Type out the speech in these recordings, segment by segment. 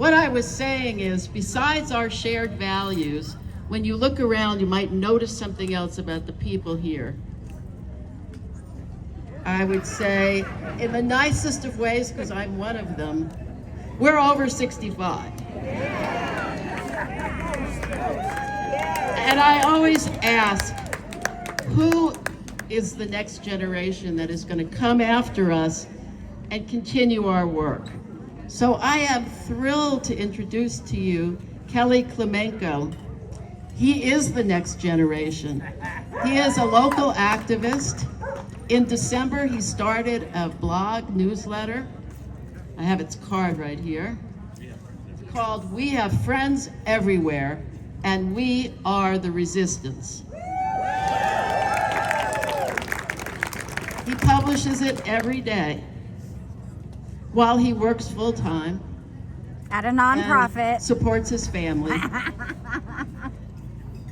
What I was saying is, besides our shared values, when you look around, you might notice something else about the people here. I would say, in the nicest of ways, because I'm one of them, we're over 65. And I always ask, who is the next generation that is going to come after us and continue our work? So I am thrilled to introduce to you Kelly Klemenko. He is the next generation. He is a local activist. In December, he started a blog newsletter. I have its card right here. It's called We Have Friends Everywhere, and We Are the Resistance. He publishes it every day while he works full-time at a nonprofit, supports his family.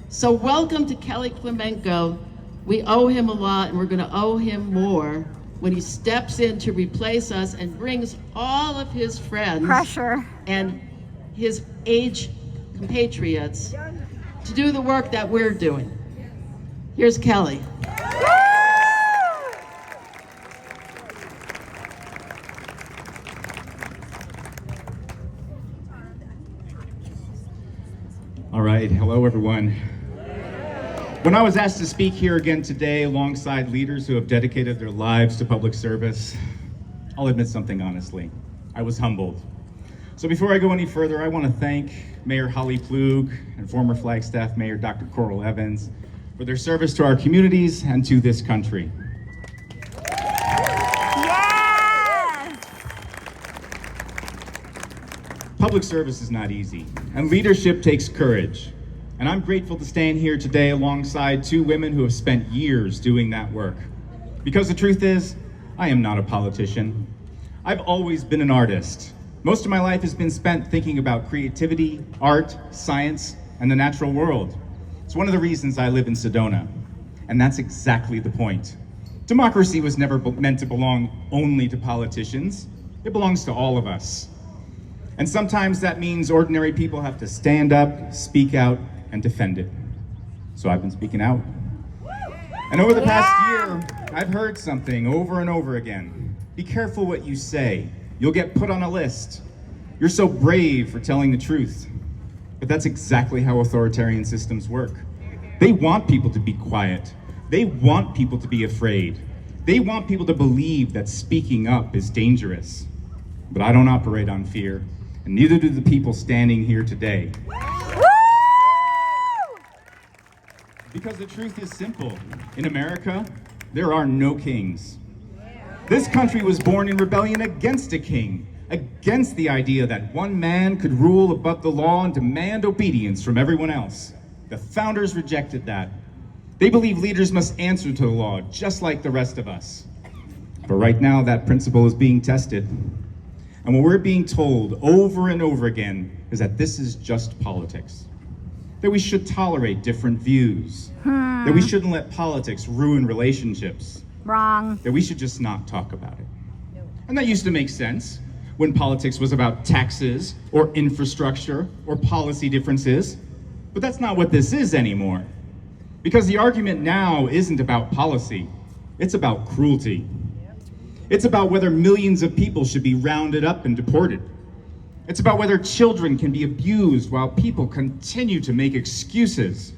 So welcome to Kelly Klemenko. We owe him a lot, and we're going to owe him more when he steps in to replace us and brings all of his friends and his age compatriots to do the work that we're doing. Here's Kelly. All right, hello everyone. When I was asked to speak here again today alongside leaders who have dedicated their lives to public service, I'll admit something honestly. I was humbled. So before I go any further, I want to thank Mayor Holli Ploog and former Flagstaff Mayor Dr. Evans for their service to our communities and to this country. Public service is not easy, and leadership takes courage. And I'm grateful to stand here today alongside two women who have spent years doing that work. Because the truth is, I am not a politician. I've always been an artist. Most of my life has been spent thinking about creativity, art, science, and the natural world. It's one of the reasons I live in Sedona. And that's exactly the point. Democracy was never meant to belong only to politicians. It belongs to all of us. And sometimes that means ordinary people have to stand up, speak out, and defend it. So I've been speaking out. And over the past year, I've heard something over and over again. Be careful what you say. You'll get put on a list. You're so brave for telling the truth. But that's exactly how authoritarian systems work. They want people to be quiet. They want people to be afraid. They want people to believe that speaking up is dangerous. But I don't operate on fear, and neither do the people standing here today. Because the truth is simple. In America, there are no kings. This country was born in rebellion against a king, against the idea that one man could rule above the law and demand obedience from everyone else. The founders rejected that. They believe leaders must answer to the law, just like the rest of us. But right now, that principle is being tested. And what we're being told over and over again is that this is just politics. That we should tolerate different views. That we shouldn't let politics ruin relationships. Wrong. That we should just not talk about it. And that used to make sense when politics was about taxes or infrastructure or policy differences. But that's not what this is anymore. Because the argument now isn't about policy. It's about cruelty. It's about whether millions of people should be rounded up and deported. It's about whether children can be abused while people continue to make excuses.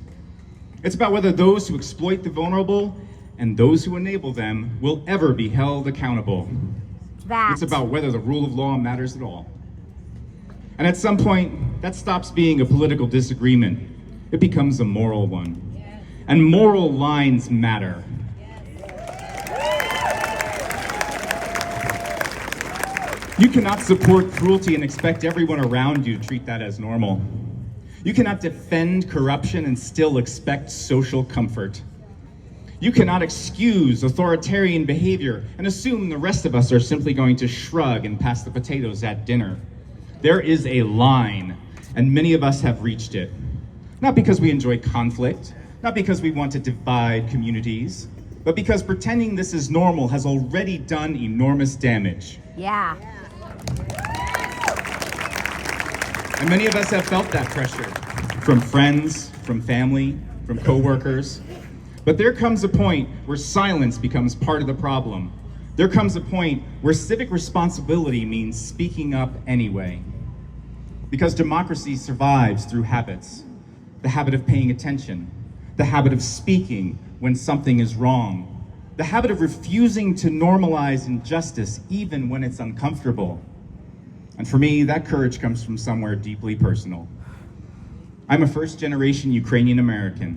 It's about whether those who exploit the vulnerable and those who enable them will ever be held accountable. It's about whether the rule of law matters at all. And at some point, that stops being a political disagreement. It becomes a moral one. And moral lines matter. You cannot support cruelty and expect everyone around you to treat that as normal. You cannot defend corruption and still expect social comfort. You cannot excuse authoritarian behavior and assume the rest of us are simply going to shrug and pass the potatoes at dinner. There is a line, and many of us have reached it. Not because we enjoy conflict, not because we want to divide communities, but because pretending this is normal has already done enormous damage. Yeah. And many of us have felt that pressure from friends, from family, from coworkers. But there comes a point where silence becomes part of the problem. There comes a point where civic responsibility means speaking up anyway. Because democracy survives through habits. The habit of paying attention, the habit of speaking when something is wrong, the habit of refusing to normalize injustice even when it's uncomfortable. And for me, that courage comes from somewhere deeply personal. I'm a first-generation Ukrainian American.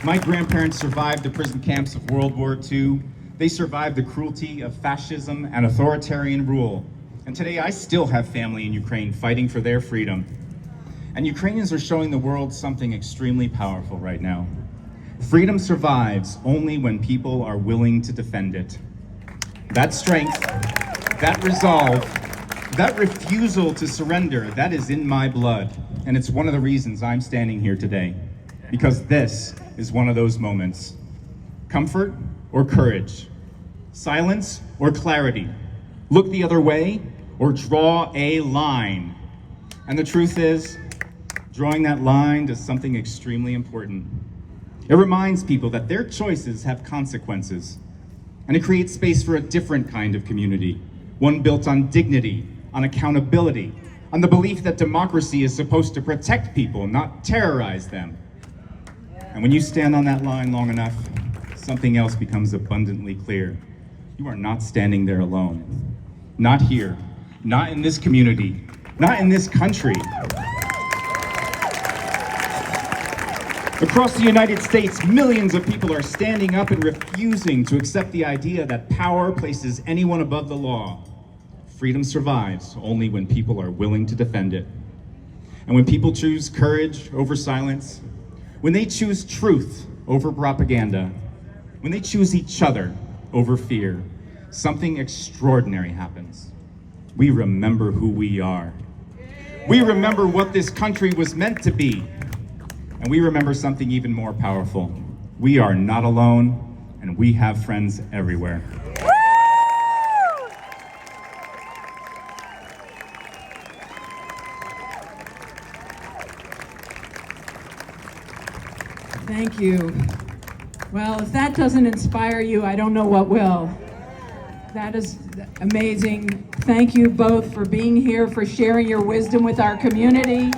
My grandparents survived the prison camps of World War II. They survived the cruelty of fascism and authoritarian rule. And today I still have family in Ukraine fighting for their freedom. And Ukrainians are showing the world something extremely powerful right now. Freedom survives only when people are willing to defend it. That strength, that resolve, that refusal to surrender, that is in my blood. And it's one of the reasons I'm standing here today. Because this is one of those moments. Comfort or courage? Silence or clarity? Look the other way or draw a line? And the truth is, drawing that line does something extremely important. It reminds people that their choices have consequences. And it creates space for a different kind of community, one built on dignity, on accountability, on the belief that democracy is supposed to protect people, not terrorize them. And when you stand on that line long enough, something else becomes abundantly clear. You are not standing there alone. Not here, not in this community, not in this country. Across the United States, millions of people are standing up and refusing to accept the idea that power places anyone above the law. Freedom survives only when people are willing to defend it. And when people choose courage over silence, when they choose truth over propaganda, when they choose each other over fear, something extraordinary happens. We remember who we are. We remember what this country was meant to be. And we remember something even more powerful. We are not alone, and we have friends everywhere. Thank you. Well, if that doesn't inspire you, I don't know what will. That is amazing. Thank you both for being here, for sharing your wisdom with our community.